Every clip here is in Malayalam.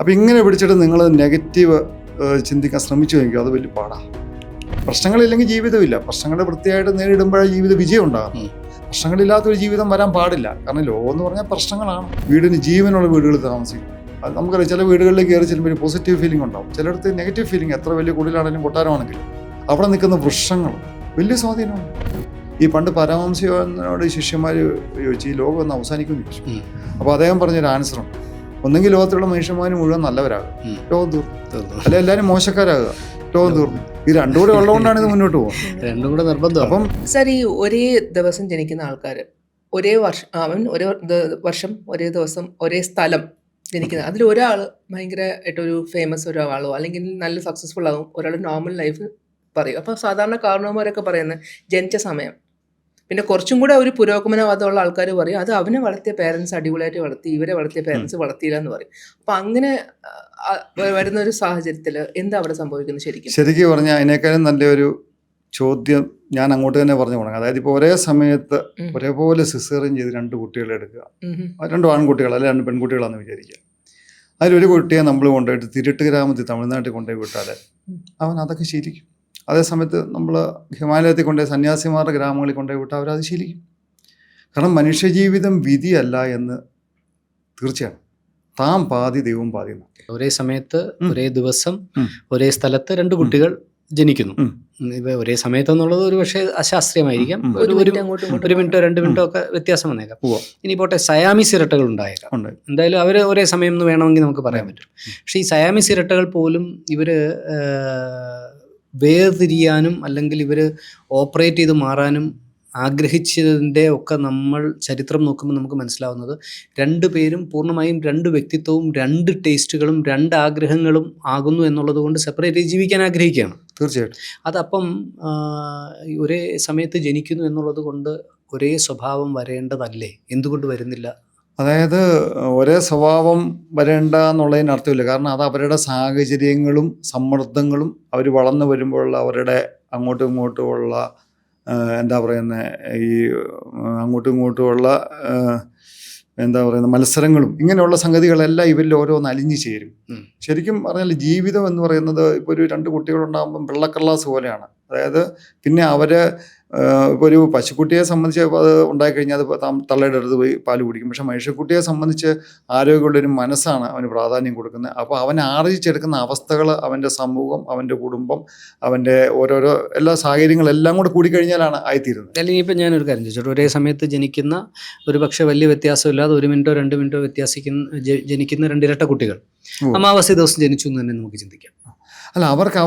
അപ്പോൾ ഇങ്ങനെ പിടിച്ചിട്ട് നിങ്ങൾ നെഗറ്റീവ് ചിന്തിക്കാൻ ശ്രമിച്ചു നോക്കിയോ, അത് വലിയ പാടാണ്. പ്രശ്നങ്ങളില്ലെങ്കിൽ ജീവിതമില്ല. പ്രശ്നങ്ങൾ വൃത്തിയായിട്ട് നേരിടുമ്പോഴേ ജീവിത വിജയം ഉണ്ടാകും. പ്രശ്നങ്ങളില്ലാത്തൊരു ജീവിതം വരാൻ പാടില്ല. കാരണം ലോകം എന്ന് പറഞ്ഞാൽ പ്രശ്നങ്ങളാണ്. വീടിന് ജീവനുള്ള വീടുകളിൽ താമസിക്കും. അത് നമുക്കറിയാം. ചില വീടുകളിലേക്ക് കയറി ചെല്ലുമ്പോൾ ഒരു പോസിറ്റീവ് ഫീലിംഗ് ഉണ്ടാവും, ചിലയിടത്ത് നെഗറ്റീവ് ഫീലിംഗ്. എത്ര വലിയ കുടിലാണെങ്കിലും കൊട്ടാരമാണെങ്കിലും അവിടെ നിൽക്കുന്ന വൃക്ഷങ്ങൾ വലിയ സ്വാധീനമാണ്. ഈ പണ്ട് പരമഹംസയോട് ശിഷ്യന്മാർ ചോദിച്ചു, ഈ ലോകം ഒന്ന് അവസാനിക്കുമെന്ന് ചോദിച്ചു. അപ്പോൾ അദ്ദേഹം പറഞ്ഞൊരു ആൻസറുണ്ട്, ഒന്നെങ്കിൽ ലോകത്തിലുള്ള മനുഷ്യന്മാർ മുഴുവൻ നല്ലവരാകുക, ലോകം തീർന്നു, അല്ലെ എല്ലാവരും മോശക്കാരാകുക, ലോകം തീർന്നു. ഈ രണ്ടും കൂടെ ഉള്ളതുകൊണ്ടാണ് ഇത് മുന്നോട്ട് പോകുന്നത്. രണ്ടും കൂടെ നിർബന്ധം. അപ്പം സാർ, ഈ ഒരേ ദിവസം ജനിക്കുന്ന ആൾക്കാർ ഒരേ വർഷം ഒരേ ദിവസം ഒരേ സ്ഥലം ജനിക്കുന്നത്, അതിൽ ഒരാൾ ഭയങ്കരമായിട്ടൊരു ഫേമസ് ഒരാളോ അല്ലെങ്കിൽ നല്ല സക്സസ്ഫുൾ ആകും, ഒരാൾ നോർമൽ ലൈഫ് പറയും. അപ്പോൾ സാധാരണ കാരണവന്മാരൊക്കെ പറയുന്നത് ജനിച്ച സമയം, പിന്നെ കുറച്ചും കൂടെ ഒരു പുരോഗമനവാദമുള്ള ആൾക്കാർ പറയും അത് അവനെ വളർത്തിയ പേരൻസ് അടിപൊളിയായിട്ട് വളർത്തി, ഇവരെ വളർത്തിയ പേരൻസ് വളർത്തിയില്ല എന്ന് പറയും. അപ്പം അങ്ങനെ വരുന്ന ഒരു സാഹചര്യത്തിൽ എന്താ അവിടെ സംഭവിക്കുന്നത്? ശരിക്കും പറഞ്ഞാൽ അതിനേക്കാളും നല്ലൊരു ചോദ്യം ഞാൻ അങ്ങോട്ട് തന്നെ പറഞ്ഞു തുടങ്ങാം. അതായത് ഇപ്പോൾ ഒരേ സമയത്ത് ഒരേപോലെ സിസേറിയൻ ചെയ്ത് 2 കുട്ടികളെ എടുക്കുക, 2 ആൺകുട്ടികൾ അല്ലെ 2 പെൺകുട്ടികളാണെന്ന് വിചാരിക്കുക. അതിലൊരു കുട്ടിയെ നമ്മൾ കൊണ്ടുപോയിട്ട് തിരുട്ട് ഗ്രാമത്തിൽ തമിഴ്നാട്ടിൽ കൊണ്ടുപോയി വിട്ടാൽ അവൻ അതൊക്കെ ശീലിക്കും. അതേസമയത്ത് നമ്മൾ ഹിമാലയത്തിൽ കൊണ്ടുപോയി സന്യാസിമാരുടെ ഗ്രാമങ്ങളിൽ കൊണ്ടുപോയി വിട്ടാൽ അവരത് ശീലിക്കും. കാരണം മനുഷ്യജീവിതം വിധിയല്ല എന്ന് തീർച്ചയാണ്. താൻ പാതി ദൈവം പാതി. ഒരേ സമയത്ത് ഒരേ ദിവസം ഒരേ സ്ഥലത്ത് 2 കുട്ടികൾ ജനിക്കുന്നു. ഇപ്പൊ ഒരേ സമയത്ത് എന്നുള്ളത് ഒരു പക്ഷേ അശാസ്ത്രീയമായിരിക്കാം. ഒരു മിനിറ്റോ 2 മിനിറ്റോ ഒക്കെ വ്യത്യാസം വന്നേക്കാം. ഇനി പോട്ടെ, സയാമീസ് ഇരട്ടകൾ ഉണ്ടായേക്കാം. എന്തായാലും അവർ ഒരേ സമയം എന്ന് വേണമെങ്കിൽ നമുക്ക് പറയാൻ പറ്റും. പക്ഷെ ഈ സയാമീസ് ഇരട്ടകൾ പോലും ഇവര് വേർതിരിയാനും അല്ലെങ്കിൽ ഇവർ ഓപ്പറേറ്റ് ചെയ്ത് മാറാനും ആഗ്രഹിച്ചതിൻ്റെ ഒക്കെ നമ്മൾ ചരിത്രം നോക്കുമ്പോൾ നമുക്ക് മനസ്സിലാവുന്നത് 2 പേരും പൂർണ്ണമായും 2 വ്യക്തിത്വവും 2 ടേസ്റ്റുകളും 2 ആഗ്രഹങ്ങളും ആകുന്നു എന്നുള്ളത് കൊണ്ട് സെപ്പറേറ്റ് ചെയ്ത് ജീവിക്കാൻ ആഗ്രഹിക്കുകയാണ്. തീർച്ചയായിട്ടും. അതപ്പം ഒരേ സമയത്ത് ജനിക്കുന്നു എന്നുള്ളത് കൊണ്ട് ഒരേ സ്വഭാവം വരേണ്ടതല്ലേ? എന്തുകൊണ്ട് വരുന്നില്ല? അതായത് ഒരേ സ്വഭാവം വരേണ്ട എന്നുള്ളതിന് അർത്ഥമില്ല. കാരണം അത് അവരുടെ സാഹചര്യങ്ങളും സമ്മർദ്ദങ്ങളും അവർ വളർന്നു വരുമ്പോഴുള്ള അവരുടെ അങ്ങോട്ടും ഇങ്ങോട്ടുമുള്ള എന്താ പറയുന്നത്, ഈ അങ്ങോട്ടും ഇങ്ങോട്ടുമുള്ള എന്താ പറയുന്നത് മത്സരങ്ങളും ഇങ്ങനെയുള്ള സംഗതികളെല്ലാം ഇവരിൽ ഓരോന്ന് അലിഞ്ഞു ചേരും. ശരിക്കും പറഞ്ഞാൽ ജീവിതം എന്ന് പറയുന്നത് ഇപ്പോൾ ഒരു 2 കുട്ടികളുണ്ടാകുമ്പം വെള്ളക്കടലാസ് പോലെയാണ്. അതായത് പിന്നെ അവര് ഇപ്പോൾ ഒരു പശുക്കുട്ടിയെ സംബന്ധിച്ച് അത് ഉണ്ടായിക്കഴിഞ്ഞാൽ അത് തള്ളയുടെ അടുത്ത് പോയി പാല് കുടിക്കും. പക്ഷെ മനുഷ്യക്കുട്ടിയെ സംബന്ധിച്ച് ആരോഗ്യമുള്ളൊരു മനസ്സാണ് അവന് പ്രാധാന്യം കൊടുക്കുന്നത്. അപ്പോൾ അവൻ ആർജിച്ചെടുക്കുന്ന അവസ്ഥകൾ, അവൻ്റെ സമൂഹം, അവൻ്റെ കുടുംബം, അവൻ്റെ ഓരോരോ എല്ലാ സാഹചര്യങ്ങളെല്ലാം കൂടെ കൂടിക്കഴിഞ്ഞാലാണ് ആയിത്തീരുന്നത്. അല്ലെങ്കിൽ ഇപ്പം ഞാനൊരു കാര്യം ചോദിച്ചോട്ടെ, ഒരേ സമയത്ത് ജനിക്കുന്ന ഒരു പക്ഷേ വലിയ വ്യത്യാസമില്ലാതെ 1 മിനിറ്റോ 2 മിനിറ്റോ ജനിക്കുന്ന 2 ഇരട്ട കുട്ടികൾ അമാവാസി ദിവസം ജനിച്ചു എന്ന് തന്നെ നമുക്ക് ചിന്തിക്കാം. അല്ല, അവർക്ക്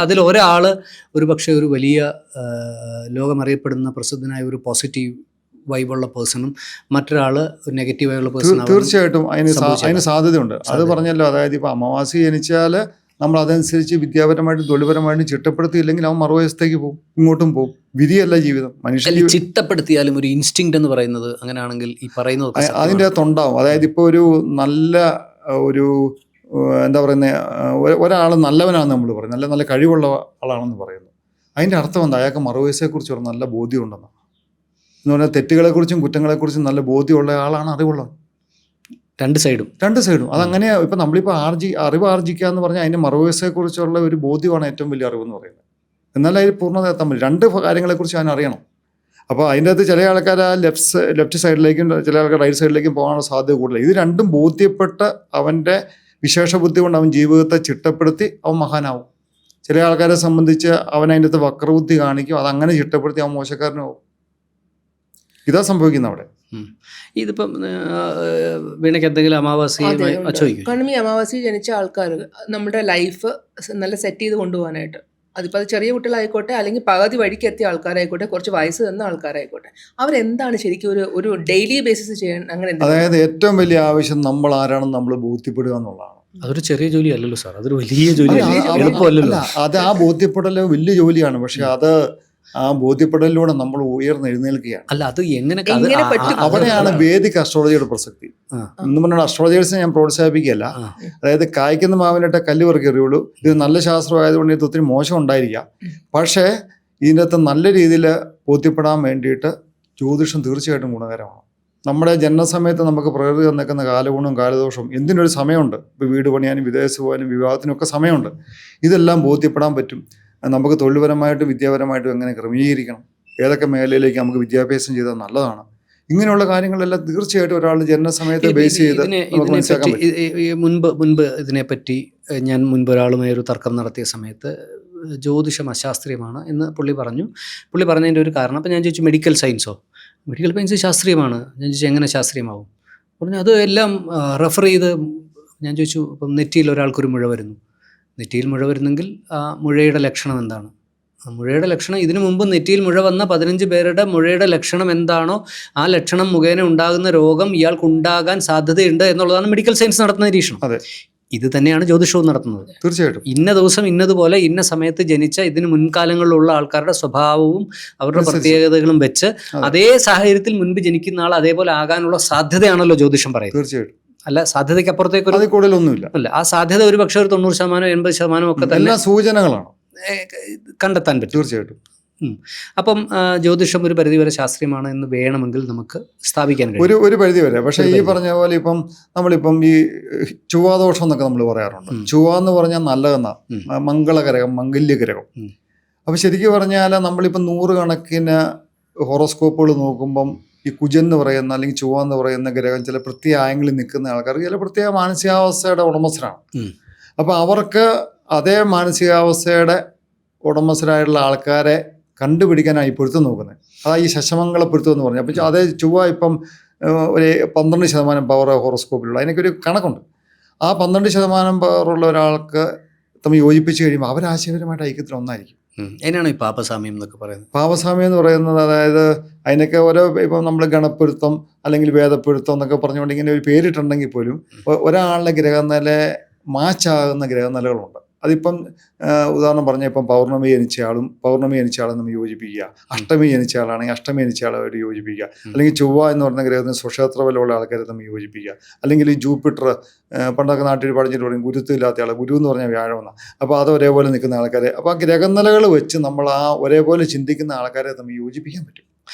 അതിൽ ഒരാള് ഒരു പക്ഷേ ഒരു വലിയ ലോകമറിയപ്പെടുന്ന പ്രസിദ്ധനായ ഒരു പോസിറ്റീവ് വൈബുള്ള പേഴ്സണും മറ്റൊരാള് നെഗറ്റീവായുള്ള പേഴ്സണും. തീർച്ചയായിട്ടും അതിന് സാധ്യതയുണ്ട്. അത് പറഞ്ഞല്ലോ. അതായത് ഇപ്പോൾ അമാവാസി ജനിച്ചാൽ നമ്മൾ അതനുസരിച്ച് വിദ്യാപരമായിട്ടും തൊഴിൽപരമായിട്ടും ചിട്ടപ്പെടുത്തിയില്ലെങ്കിൽ അവൻ മറുവശത്തേക്ക് പോകും, ഇങ്ങോട്ടും പോകും. വിധിയല്ല ജീവിതം. മനുഷ്യ ചിട്ടപ്പെടുത്തിയാലും ഒരു ഇൻസ്റ്റിങ്ക്റ്റ് എന്ന് പറയുന്നത് അങ്ങനെയാണെങ്കിൽ ഈ പറയുന്നത് അതിൻ്റെ അകത്തുണ്ടാവും. അതായത് ഇപ്പോൾ ഒരു നല്ല ഒരു എന്താ പറയുന്നത്, ഒരാൾ നല്ലവനാണെന്ന് നമ്മൾ പറയുന്നത്, നല്ല കഴിവുള്ള ആളാണെന്ന് പറയുന്നു. അതിൻ്റെ അർത്ഥം എന്താ? അയാൾക്ക് മറുവശത്തെക്കുറിച്ച് ഒരു നല്ല ബോധ്യമുണ്ടെന്നാണ്. എന്ന് പറഞ്ഞാൽ തെറ്റുകളെക്കുറിച്ചും കുറ്റങ്ങളെക്കുറിച്ചും നല്ല ബോധ്യമുള്ള ആളാണ് അറിവുള്ളത്. 2 സൈഡും അതങ്ങനെ. ഇപ്പം നമ്മളിപ്പോൾ അറിവ് ആർജിക്കുക എന്ന് പറഞ്ഞാൽ അതിൻ്റെ മറുവശത്തെക്കുറിച്ചുള്ള ഒരു ബോധ്യമാണ് ഏറ്റവും വലിയ അറിവെന്ന് പറയുന്നത്. എന്നാൽ അതിൽ പൂർണ്ണത എത്താൻ പറ്റും. 2 കാര്യങ്ങളെക്കുറിച്ച് ഞാൻ അറിയണം. അപ്പോൾ അതിൻ്റെ അകത്ത് ചില ആൾക്കാർ ആ ലെഫ്റ്റ് സൈഡിലേക്കും ചില ആൾക്കാർ റൈറ്റ് സൈഡിലേക്കും പോകാനുള്ള സാധ്യത കൂടുതൽ. ഇത് രണ്ടും ബോധ്യപ്പെട്ട് അവൻ്റെ വിശേഷ ബുദ്ധി കൊണ്ട് അവൻ ജീവിതത്തെ ചിട്ടപ്പെടുത്തി അവൻ മഹാനാവും. ചില ആൾക്കാരെ സംബന്ധിച്ച് അവൻ അതിൻ്റെ അകത്ത് വക്രബുദ്ധി കാണിക്കും, അതങ്ങനെ ചിട്ടപ്പെടുത്തി അവൻ മോശക്കാരനാവും. ഇതാ സംഭവിക്കുന്നത് അവിടെ. ഇതിപ്പം വീണയ്ക്ക് എന്തെങ്കിലും അമാവാസി കാരണം ഈ അമാവാസി ജനിച്ച ആൾക്കാർ നമ്മുടെ ലൈഫ് നല്ല സെറ്റ് ചെയ്ത് കൊണ്ടുപോകാനായിട്ട്, അതിപ്പോൾ അത് ചെറിയ കുട്ടികളായിക്കോട്ടെ അല്ലെങ്കിൽ പകുതി വഴിക്ക് എത്തിയ ആൾക്കാരായിക്കോട്ടെ, കുറച്ച് വയസ്സ് തന്ന ആൾക്കാരായിക്കോട്ടെ, അവരെന്താണ് ശരിക്കും ഒരു ഡെയിലി ബേസിസ് ചെയ്യാൻ അങ്ങനെ? അതായത് ഏറ്റവും വലിയ ആവശ്യം നമ്മൾ ആരാണെന്ന് നമ്മൾ ബോധ്യപ്പെടുക എന്നുള്ളതാണ്. അതൊരു ചെറിയ ജോലി അല്ലല്ലോ സാർ, അതൊരു വലിയ ജോലിയല്ല. അത് ആ ബോധ്യപ്പെടൽ വലിയ ജോലിയാണ്. പക്ഷെ അത് ആ ബോധ്യപ്പെടലിലൂടെ നമ്മൾ ഉയർന്നെഴുന്നേൽക്കുകയാണ്. അല്ല, അത് എങ്ങനെ? അവിടെയാണ് വേദിക് അസ്ട്രോളജിയുടെ പ്രസക്തി. എന്ന് പറഞ്ഞാൽ അസ്ട്രോളജേഴ്സിനെ ഞാൻ പ്രോത്സാഹിപ്പിക്കുകയല്ല. അതായത് കായ്ക്കുന്ന മാവിനിട്ട് കല്ല് പെറുക്കിയറിയുള്ളൂ. ഇത് നല്ല ശാസ്ത്രമായതുകൊണ്ട് ഇത് ഒത്തിരി മോശം ഉണ്ടായിരിക്കാം. പക്ഷേ ഇതിൻ്റെ അകത്ത് നല്ല രീതിയിൽ ബോധ്യപ്പെടാൻ വേണ്ടിയിട്ട് ജ്യോതിഷം തീർച്ചയായിട്ടും ഗുണകരമാണ്. നമ്മുടെ ജനനസമയത്ത് നമുക്ക് പ്രകൃതി തന്നേക്കുന്ന കാലഗുണവും കാലദോഷവും എന്തിനൊരു സമയമുണ്ട്. ഇപ്പോൾ വീട് പണിയാനും വിദേശത്ത് പോകാനും വിവാഹത്തിനൊക്കെ സമയമുണ്ട്. ഇതെല്ലാം ബോധ്യപ്പെടാൻ പറ്റും. നമുക്ക് തൊഴിൽപരമായിട്ടും വിദ്യാപരമായിട്ടും എങ്ങനെ ക്രമീകരിക്കണം, ഏതൊക്കെ മേഖലയിലേക്ക് നമുക്ക് വിദ്യാഭ്യാസം ചെയ്താൽ നല്ലതാണ്, ഇങ്ങനെയുള്ള കാര്യങ്ങളെല്ലാം തീർച്ചയായിട്ടും ഒരാളുടെ ജനനസമയത്തെ ബേസ് ചെയ്ത് നമുക്ക് മനസ്സിലാക്കാൻ പറ്റും. മുൻപ് ഇതിനെപ്പറ്റി ഞാൻ മുൻപൊരാളുമായി ഒരു തർക്കം നടത്തിയ സമയത്ത് ജ്യോതിഷം അശാസ്ത്രീയമാണ് എന്ന് പുള്ളി പറഞ്ഞു. പുള്ളി പറഞ്ഞതിൻ്റെ ഒരു കാരണം, അപ്പം ഞാൻ ചോദിച്ചു മെഡിക്കൽ സയൻസോ? മെഡിക്കൽ സയൻസ് ശാസ്ത്രീയമാണ്. ഞാൻ ചോദിച്ചു എങ്ങനെ ശാസ്ത്രീയമാവും? പറഞ്ഞു അത് എല്ലാം റെഫർ ചെയ്ത്. ഞാൻ ചോദിച്ചു ഇപ്പം നെറ്റിയിൽ ഒരാൾക്കൊരു മുഴ വരുന്നു, നെറ്റിയിൽ മുഴ വരുന്നെങ്കിൽ ആ മുഴയുടെ ലക്ഷണം എന്താണ്? ആ മുഴയുടെ ലക്ഷണം ഇതിനു മുമ്പ് നെറ്റിയിൽ മുഴ വന്ന 15 പേരുടെ മുഴയുടെ ലക്ഷണം എന്താണോ ആ ലക്ഷണം മുഖേന ഉണ്ടാകുന്ന രോഗം ഇയാൾക്ക് ഉണ്ടാകാൻ സാധ്യതയുണ്ട് എന്നുള്ളതാണ് മെഡിക്കൽ സയൻസ് നടത്തുന്ന നിരീക്ഷണം. അതെ, ഇത് തന്നെയാണ് ജ്യോതിഷവും നടത്തുന്നത്. തീർച്ചയായിട്ടും ഇന്ന ദിവസം ഇന്നതുപോലെ ഇന്ന സമയത്ത് ജനിച്ച ഇതിന് മുൻകാലങ്ങളിലുള്ള ആൾക്കാരുടെ സ്വഭാവവും അവരുടെ പ്രത്യേകതകളും വെച്ച് അതേ സാഹചര്യത്തിൽ മുൻപ് ജനിക്കുന്ന ആൾ അതേപോലെ ആകാനുള്ള സാധ്യതയാണല്ലോ ജ്യോതിഷം പറയുന്നത്. തീർച്ചയായിട്ടും. അല്ല, സാധ്യതയ്ക്ക് അപ്പുറത്തേക്ക് അതിൽ കൂടുതലൊന്നുമില്ല. അല്ല, ആ സാധ്യത ഒരു പക്ഷേ ഒരു 90% 80% ഒക്കെ തന്നെ എല്ലാം സൂചനകളാണ്, കണ്ടെത്താൻ പറ്റും. തീർച്ചയായിട്ടും. അപ്പം ജ്യോതിഷം ഒരു പരിധിവരെ ശാസ്ത്രീയമാണ് എന്ന് വേണമെങ്കിൽ നമുക്ക് സ്ഥാപിക്കാൻ കഴിയും ഒരു പരിധി വരെ. പക്ഷേ ഈ പറഞ്ഞ പോലെ ഇപ്പം നമ്മളിപ്പം ഈ ചൊവ്വാദോഷം എന്നൊക്കെ നമ്മൾ പറയാറുണ്ട്. ചൊവ്വ എന്ന് പറഞ്ഞാൽ നല്ലതെന്നാ, മംഗളകരകം, മംഗല്യകരകം. അപ്പം ശരിക്കും പറഞ്ഞാൽ നമ്മളിപ്പം 100 കണക്കിന് ഹോറോസ്കോപ്പുകൾ നോക്കുമ്പം ഈ കുജൻ എന്ന് പറയുന്ന അല്ലെങ്കിൽ ചൊവ്വ എന്ന് പറയുന്ന ഗ്രഹം ചില പ്രത്യേക ആംഗിളിൽ നിൽക്കുന്ന ആൾക്കാർക്ക് ചില പ്രത്യേക മാനസികാവസ്ഥയുടെ ഉടമസ്ഥരാണ്. അപ്പോൾ അവർക്ക് അതേ മാനസികാവസ്ഥയുടെ ഉടമസ്ഥരായിട്ടുള്ള ആൾക്കാരെ കണ്ടുപിടിക്കാനായി പൊരുത്തം നോക്കുന്നത്. അതാ ഈ ശശമംഗള പൊരുത്തം എന്ന് പറഞ്ഞാൽ. അപ്പം അതേ ചൊവ്വ ഇപ്പം ഒരു 12% പവർ ഹോറോസ്കോപ്പിലുള്ള, അതിനൊക്കെ ഒരു കണക്കുണ്ട്. ആ 12% പവറുള്ള ഒരാൾക്ക് തമ്മിൽ യോജിപ്പിച്ച് കഴിയുമ്പോൾ അവരാശയപരമായിട്ട് ഐക്യത്തിൽ ഒന്നായിരിക്കും. അതിനാണ് ഈ പാപസാമ്യം എന്നൊക്കെ പറയുന്നത്. പാപസാമ്യം എന്ന് പറയുന്നത് അതായത് അതിനൊക്കെ ഓരോ ഇപ്പം നമ്മൾ ഗണപ്പൊരുത്തം അല്ലെങ്കിൽ വേദപ്പൊരുത്തം എന്നൊക്കെ പറഞ്ഞുകൊണ്ട് ഇങ്ങനെ ഒരു പേരിട്ടുണ്ടെങ്കിൽ പോലും ഒരാളുടെ ഗ്രഹനില മാച്ചാകുന്ന ഗ്രഹനിലകളുണ്ട്. അതിപ്പം ഉദാഹരണം പറഞ്ഞാൽ ഇപ്പം പൗർണമി ജനിച്ചയാളും നമ്മൾ യോജിപ്പിക്കുക, അഷ്ടമി ജനിച്ച ആളാണെങ്കിൽ അഷ്ടമി ജനിച്ച ആളുമായിട്ട് യോജിപ്പിക്കുക, അല്ലെങ്കിൽ ചൊവ്വ എന്ന് പറയുന്ന ഗ്രഹത്തിന് സ്വക്ഷേത്ര ബലമുള്ള ആൾക്കാരെ തമ്മിൽ യോജിപ്പിക്കുക, അല്ലെങ്കിൽ ഈ ജൂപ്പിറ്റർ പണ്ടൊക്കെ നാട്ടിൽ പഠിച്ചിട്ട് പറയും ഗുരുത്വം ഇല്ലാത്ത ആൾ, ഗുരു എന്ന് പറഞ്ഞാൽ വ്യാഴമെന്നാണ്. അപ്പോൾ അത് ഒരേപോലെ നിൽക്കുന്ന ആൾക്കാരെ, അപ്പോൾ ആ ഗ്രഹനിലകൾ വെച്ച് നമ്മൾ ആ ഒരേപോലെ ചിന്തിക്കുന്ന ആൾക്കാരെ തമ്മിൽ യോജിപ്പിക്കാൻ പറ്റും.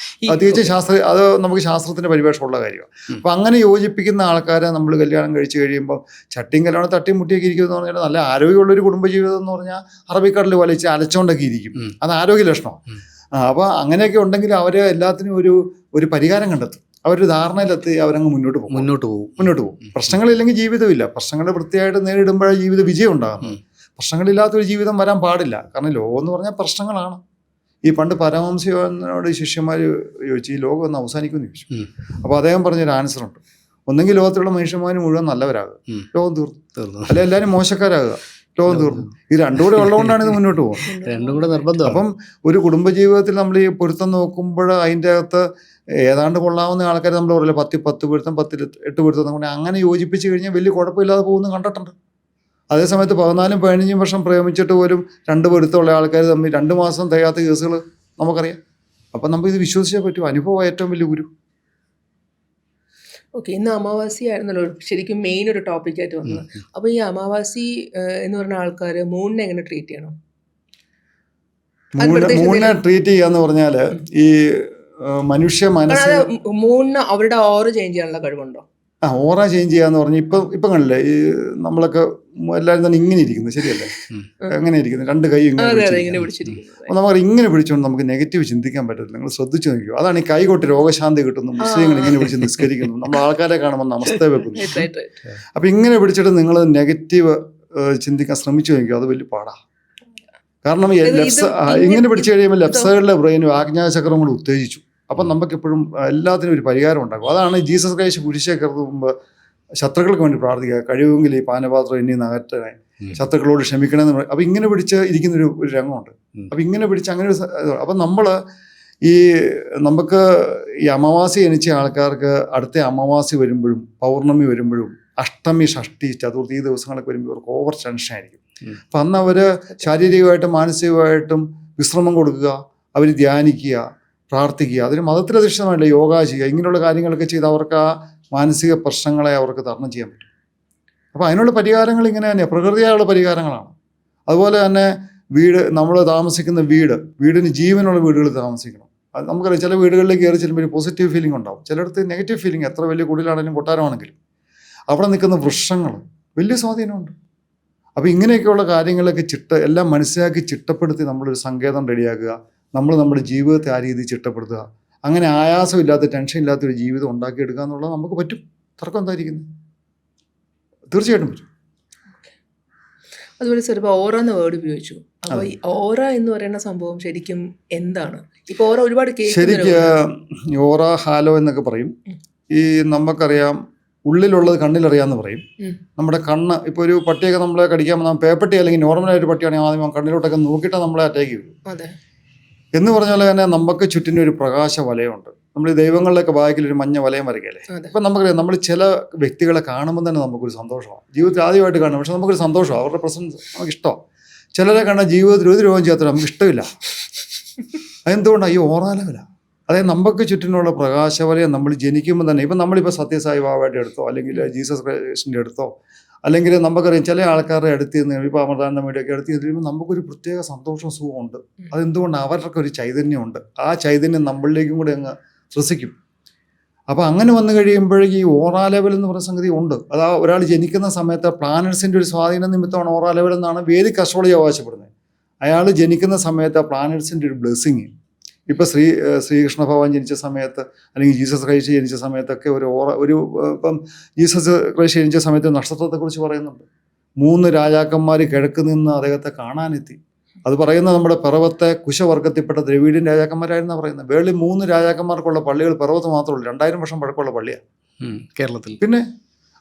പ്രത്യേകിച്ച് അത് നമുക്ക് ശാസ്ത്രത്തിന്റെ പരിഭാഷമുള്ള കാര്യമാണ്. അപ്പൊ അങ്ങനെ യോജിപ്പിക്കുന്ന ആൾക്കാരെ നമ്മൾ കല്യാണം കഴിച്ചു കഴിയുമ്പോൾ ചട്ടിയും കല്യാണം തട്ടിയും മുട്ടിയൊക്കെ ഇരിക്കും എന്ന് പറഞ്ഞാൽ നല്ല ആരോഗ്യമുള്ളൊരു കുടുംബജീവിതം എന്ന് പറഞ്ഞാൽ അറബിക്കടൽ വലിച്ച് അലച്ചോണ്ടൊക്കെ ഇരിക്കും. അത് ആരോഗ്യ ലക്ഷണമാണ്. അപ്പോൾ അങ്ങനെയൊക്കെ ഉണ്ടെങ്കിൽ അവർ എല്ലാത്തിനും ഒരു പരിഹാരം കണ്ടെത്തും. അവരൊരു ധാരണയിലെത്തി അവരങ്ങ് മുന്നോട്ട് പോകും. പ്രശ്നങ്ങളില്ലെങ്കിൽ ജീവിതമില്ല. പ്രശ്നങ്ങൾ വൃത്തിയായിട്ട് നേരിടുമ്പോഴേ ജീവിത വിജയം ഉണ്ടാകുന്നത്. പ്രശ്നങ്ങളില്ലാത്തൊരു ജീവിതം വരാൻ പാടില്ല. കാരണം ലോകം എന്ന് പറഞ്ഞാൽ പ്രശ്നങ്ങളാണ്. ഈ പണ്ട് പരമഹംസയോട് ശിഷ്യന്മാർ ചോദിച്ചു ഈ ലോകം ഒന്ന് അവസാനിക്കുമെന്ന് ചോദിച്ചു. അപ്പോൾ അദ്ദേഹം പറഞ്ഞൊരു ആൻസറുണ്ട്. ഒന്നെങ്കിൽ ലോകത്തിലുള്ള മനുഷ്യന്മാർ മുഴുവൻ നല്ലവരാകുക, ലോകം തീർന്നു. അല്ലെ എല്ലാവരും മോശക്കാരാകുക, ലോകം തീർന്നു. ഈ രണ്ടും കൂടെ ഉള്ളതുകൊണ്ടാണ് ഇത് മുന്നോട്ട് പോകുന്നത്. അപ്പം ഒരു കുടുംബജീവിതത്തിൽ നമ്മൾ ഈ പൊരുത്തം നോക്കുമ്പോൾ അതിൻ്റെ അകത്ത് ഏതാണ്ട് കൊള്ളാവുന്ന ആൾക്കാർ നമ്മൾ പറയില്ല 10 പൊരുത്തം 8 പൊരുത്തം അങ്ങനെ യോജിപ്പിച്ച് കഴിഞ്ഞാൽ വലിയ കുഴപ്പമില്ലാതെ പോകുന്നു കണ്ടിട്ടുണ്ട്. അതേസമയത്ത് 14-15 വർഷം പ്രേമിച്ചിട്ട് പോലും 2 പൊരുത്തമുള്ള ആൾക്കാർ തമ്മിൽ 2 മാസം തികയാത്ത കേസുകൾ നമുക്കറിയാം. അപ്പം നമുക്കിത് വിശ്വസിച്ചേ പറ്റൂ. അനുഭവം ഏറ്റവും വലിയ ഗുരു. ഓക്കെ, ഇന്ന് അമാവാസി ആയിരുന്നല്ലോ ശരിക്കും മെയിൻ ഒരു ടോപ്പിക്കായിട്ട് വന്നത്. അപ്പോൾ ഈ അമാവാസി എന്ന് പറഞ്ഞ ആൾക്കാർ മൂണിനെ എങ്ങനെ ട്രീറ്റ് ചെയ്യണം? മൂണിനെ ട്രീറ്റ് ചെയ്യാന്ന് പറഞ്ഞാൽ ഈ മനുഷ്യ മനസ്സ് മൂണിന് അവരുടെ ഓറ് ചേഞ്ച് ചെയ്യാനുള്ള കഴിവുണ്ടോ? ഓറ ചേഞ്ച് ചെയ്യാന്ന് പറഞ്ഞാൽ ഇപ്പം കണ്ടില്ലേ ഈ നമ്മളൊക്കെ എല്ലാവരും തന്നെ ഇങ്ങനെ ഇരിക്കുന്നത് ശരിയല്ലേ? എങ്ങനെ ഇരിക്കുന്നത്? 2 കൈ ഇങ്ങനെ നമുക്ക് ഇങ്ങനെ പിടിച്ചുകൊണ്ട് നമുക്ക് നെഗറ്റീവ് ചിന്തിക്കാൻ പറ്റത്തില്ല. നിങ്ങൾ ശ്രദ്ധിച്ചു നോക്കിയോ. അതാണ് ഈ കൈകൊട്ട് രോഗശാന്തി കിട്ടുന്നു, മുസ്ലിങ്ങൾ ഇങ്ങനെ പിടിച്ച് നിസ്കരിക്കുന്നു, നമ്മൾ ആൾക്കാരെ കാണുമ്പോൾ നമസ്തേ വെക്കുന്നു. അപ്പം ഇങ്ങനെ പിടിച്ചിട്ട് നിങ്ങൾ നെഗറ്റീവ് ചിന്തിക്കാൻ ശ്രമിച്ചു നോക്കിയോ, അത് വലിയ പാടാ. കാരണം ഇങ്ങനെ പിടിച്ചു കഴിയുമ്പോൾ ലെഫ്റ്റ് സൈഡിലെ ബ്രെയിനും ആജ്ഞാചക്രം കൂടെ ഉത്തേജിച്ചു. അപ്പം നമുക്കെപ്പോഴും എല്ലാത്തിനും ഒരു പരിഹാരം ഉണ്ടാക്കും. അതാണ് ജീസസ് ക്രൈസ്റ്റ് കുരിശേ കയറുമ്പോൾ ശത്രുക്കൾക്ക് വേണ്ടി പ്രാർത്ഥിക്കുക, കഴിവെങ്കിൽ ഈ പാനപാത്രം ഇനി നകറ്റണേ, ശത്രുക്കളോട് ക്ഷമിക്കണമെന്ന് പറയും. അപ്പം ഇങ്ങനെ പിടിച്ച് ഇരിക്കുന്നൊരു രംഗമുണ്ട്. അപ്പം ഇങ്ങനെ പിടിച്ച് അങ്ങനെ ഒരു അപ്പം നമ്മൾ നമുക്ക് ഈ അമാവാസി ജനിച്ച ആൾക്കാർക്ക് അടുത്ത അമാവാസി വരുമ്പോഴും പൗർണമി വരുമ്പോഴും അഷ്ടമി ഷഷ്ടി ചതുർത്ഥി ഈ ദിവസങ്ങളൊക്കെ വരുമ്പോൾ ഇവർക്ക് ഓവർ ടെൻഷൻ ആയിരിക്കും. അപ്പം അന്ന് അവർ ശാരീരികമായിട്ടും മാനസികമായിട്ടും വിശ്രമം കൊടുക്കുക, അവർ ധ്യാനിക്കുക, പ്രാർത്ഥിക്കുക, അതിന് മതത്തിലധിഷ്ഠിതമായില്ല യോഗ ചെയ്യുക, ഇങ്ങനെയുള്ള കാര്യങ്ങളൊക്കെ ചെയ്ത് അവർക്ക് ആ മാനസിക പ്രശ്നങ്ങളെ അവർക്ക് തരണം ചെയ്യാൻ പറ്റും. അപ്പോൾ അതിനുള്ള പരിഹാരങ്ങൾ ഇങ്ങനെ തന്നെയാണ്, പ്രകൃതിയായുള്ള പരിഹാരങ്ങളാണ്. അതുപോലെ തന്നെ നമ്മൾ താമസിക്കുന്ന വീടിന് ജീവനുള്ള വീടുകളിൽ താമസിക്കണം. അത് നമുക്കറിയാം, ചില വീടുകളിലേക്ക് കയറി ചെല്ലുമ്പോൾ ഒരു പോസിറ്റീവ് ഫീലിംഗ് ഉണ്ടാവും, ചിലയിടത്ത് നെഗറ്റീവ് ഫീലിംഗ്. എത്ര വലിയ കുടിലാണെങ്കിലും കൊട്ടാരമാണെങ്കിലും അവിടെ നിൽക്കുന്ന വൃക്ഷങ്ങൾ വലിയ സ്വാധീനമുണ്ട്. അപ്പോൾ ഇങ്ങനെയൊക്കെയുള്ള കാര്യങ്ങളൊക്കെ എല്ലാം മനസ്സിലാക്കി ചിട്ടപ്പെടുത്തി നമ്മളൊരു സങ്കേതം റെഡിയാക്കുക. നമ്മൾ നമ്മുടെ ജീവിതത്തെ ആ രീതിയിൽ ചിട്ടപ്പെടുത്തുക. അങ്ങനെ ആയാസമില്ലാത്ത, ടെൻഷൻ ഇല്ലാത്തൊരു ജീവിതം ഉണ്ടാക്കിയെടുക്കുക എന്നുള്ളത് നമുക്ക് പറ്റും. തർക്കം എന്തായിരിക്കുന്നത്? തീർച്ചയായിട്ടും പറ്റും. അതുപോലെ സാർ, ഇപ്പോൾ ഓറ എന്ന വേർഡ് ഉപയോഗിച്ചു. അപ്പോൾ ഈ ഓറ എന്ന് പറയുന്ന സംഭവം ശരിക്കും എന്താണ്? ഇപ്പോൾ ഓറ ഒരുപാട് ശരിക്കും ഓറ, ഹാലോ എന്നൊക്കെ പറയും. ഈ നമുക്കറിയാം, ഉള്ളിലുള്ളത് കണ്ണിലറിയാമെന്ന് പറയും. നമ്മുടെ കണ്ണ്, ഇപ്പോൾ ഒരു പട്ടിയൊക്കെ നമ്മളെ കടിക്കാൻ വന്നാൽ, പേപ്പട്ടി അല്ലെങ്കിൽ നോർമലായിട്ട് പട്ടിയാണെങ്കിൽ ആദ്യം കണ്ണിലോട്ടൊക്കെ നോക്കിയിട്ട് നമ്മളെ അറ്റാക്ക് ചെയ്യും. എന്ന് പറഞ്ഞാൽ തന്നെ നമുക്ക് ചുറ്റിനും ഒരു പ്രകാശ വലയമുണ്ട്. നമ്മൾ ഈ ദൈവങ്ങളിലൊക്കെ ബാക്കിൽ ഒരു മഞ്ഞ വലയം വരയ്ക്കല്ലേ. ഇപ്പം നമുക്കറിയാം, നമ്മൾ ചില വ്യക്തികളെ കാണുമ്പോൾ തന്നെ നമുക്കൊരു സന്തോഷമാണ്. ജീവിതത്തിൽ ആദ്യമായിട്ട് കാണും, പക്ഷെ നമുക്കൊരു സന്തോഷമാണ്, അവരുടെ പ്രസൻസ് നമുക്ക് ഇഷ്ടമാണ്. ചിലരെ കാണാൻ ജീവിതത്തിൽ ഒരു രോഗം ചെയ്യാത്ത നമുക്ക് ഇഷ്ടമില്ല. അതെന്തുകൊണ്ടാണ്? ഈ ഓറാലവല. അതായത് നമുക്ക് ചുറ്റിനുള്ള പ്രകാശവലയം നമ്മൾ ജനിക്കുമ്പോൾ തന്നെ, ഇപ്പം നമ്മളിപ്പോൾ സത്യസായി ബാബയുടെ അടുത്തോ അല്ലെങ്കിൽ ജീസസ് ക്രൈസ്റ്റിൻ്റെ അടുത്തോ അല്ലെങ്കിൽ നമുക്കറിയാം ചില ആൾക്കാരുടെ അടുത്ത് നിന്ന്, ഇപ്പോൾ അമൃതാനന്ദമയുടെയൊക്കെ അടുത്ത് കഴിയുമ്പോൾ നമുക്കൊരു പ്രത്യേക സന്തോഷം, സുഖമുണ്ട്. അതെന്തുകൊണ്ട്? അവർക്ക് ഒരു ചൈതന്യമുണ്ട്. ആ ചൈതന്യം നമ്മളിലേക്കും കൂടെ അങ്ങ് ശ്വസിക്കും. അപ്പോൾ അങ്ങനെ വന്നു കഴിയുമ്പോഴേക്കും ഈ ഓറാ ലെവൽ എന്ന് പറയുന്ന സംഗതി ഉണ്ട്. അത് ഒരാൾ ജനിക്കുന്ന സമയത്ത് പ്ലാനറ്റ്സിൻ്റെ ഒരു സ്വാധീനം നിമിത്തമാണ് ഓറാ ലെവൽ എന്നാണ് വേദിക് അസ്ട്രോളജി അവകാശപ്പെടുന്നത്. അയാൾ ജനിക്കുന്ന സമയത്ത് ആ പ്ലാനറ്റ്സിൻ്റെ ഒരു ബ്ലെസ്സിങ്. ഇപ്പോൾ ശ്രീകൃഷ്ണ ഭഗവാൻ ജനിച്ച സമയത്ത് അല്ലെങ്കിൽ ജീസസ് ക്രൈസ്റ്റ് ജനിച്ച സമയത്തൊക്കെ ഇപ്പം ജീസസ് ക്രൈസ്റ്റ് ജനിച്ച സമയത്ത് നക്ഷത്രത്തെക്കുറിച്ച് പറയുന്നുണ്ട്. 3 രാജാക്കന്മാർ കിഴക്ക് നിന്ന് അദ്ദേഹത്തെ കാണാനെത്തി. അത് പറയുന്നത് നമ്മുടെ പിറവത്തെ കുശവർഗത്തിൽപ്പെട്ട ദ്രവീഡിയൻ രാജാക്കന്മാരായിരുന്നാണ് പറയുന്നത്. വേൾഡിൽ 3 രാജാക്കന്മാർക്കുള്ള പള്ളികൾ പിറവത്ത് മാത്രമേ ഉള്ളൂ. 2000 വർഷം പഴക്കമുള്ള പള്ളിയാണ് കേരളത്തിൽ. പിന്നെ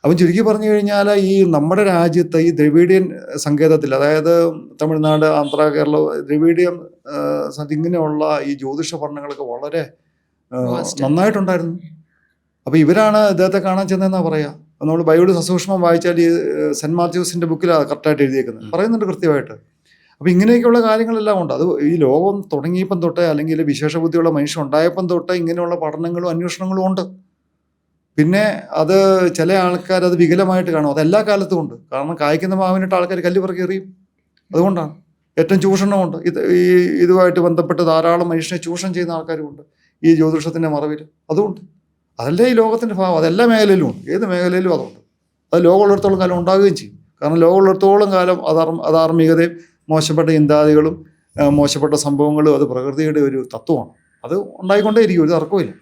അവൻ ചുരുക്കി പറഞ്ഞു കഴിഞ്ഞാൽ, ഈ നമ്മുടെ രാജ്യത്ത് ഈ ദ്രവീഡിയൻ സങ്കേതത്തിൽ, അതായത് തമിഴ്നാട്, ആന്ധ്ര, കേരള, ദ്രവീഡിയൻ ഇങ്ങനെയുള്ള ഈ ജ്യോതിഷ പഠനങ്ങളൊക്കെ വളരെ നന്നായിട്ടുണ്ടായിരുന്നു. അപ്പോൾ ഇവരാണ് ഇദ്ദേഹത്തെ കാണാൻ ചെന്നതെന്നാണ് പറയുക. നമ്മൾ ബൈബിൾ സസൂക്ഷ്മം വായിച്ചാൽ ഈ സെൻറ്റ് മാത്യൂസിൻ്റെ ബുക്കിലാണ് കറക്റ്റായിട്ട് എഴുതിയേക്കുന്നത്, പറയുന്നുണ്ട് കൃത്യമായിട്ട്. അപ്പോൾ ഇങ്ങനെയൊക്കെയുള്ള കാര്യങ്ങളെല്ലാം ഉണ്ട്. അത് ഈ ലോകം തുടങ്ങിയപ്പം തൊട്ടേ, അല്ലെങ്കിൽ വിശേഷ ബുദ്ധിയുള്ള മനുഷ്യൻ ഉണ്ടായപ്പം തൊട്ടേ ഇങ്ങനെയുള്ള പഠനങ്ങളും അന്വേഷണങ്ങളും ഉണ്ട്. പിന്നെ അത് ചില ആൾക്കാർ അത് വികലമായിട്ട് കാണും. അതെല്ലാ കാലത്തും ഉണ്ട്. കാരണം കായ്ക്കുന്ന മാവിനിട്ട് ആൾക്കാർ കല്ല് പിറക്കി എറിയും. അതുകൊണ്ടാണ്. ഏറ്റവും ചൂഷണമുണ്ട്. ഇതുമായിട്ട് ബന്ധപ്പെട്ട് ധാരാളം മനുഷ്യനെ ചൂഷണം ചെയ്യുന്ന ആൾക്കാരുമുണ്ട് ഈ ജ്യോതിഷത്തിൻ്റെ മറവിൽ. അതുകൊണ്ട് അതല്ലേ ഈ ലോകത്തിൻ്റെ ഭാവം. അതെല്ലാ മേഖലയിലും ഉണ്ട്. ഏത് മേഖലയിലും അതുണ്ട്. അത് ലോകമുള്ളിടത്തോളം കാലം ഉണ്ടാവുകയും ചെയ്യും. കാരണം ലോകമുള്ളിടത്തോളം കാലം അധാർമികതയും മോശപ്പെട്ട ചിന്താഗതികളും മോശപ്പെട്ട സംഭവങ്ങളും അത് പ്രകൃതിയുടെ ഒരു തത്വമാണ്. അത് ഉണ്ടായിക്കൊണ്ടേയിരിക്കും, ഒരു തർക്കമില്ല.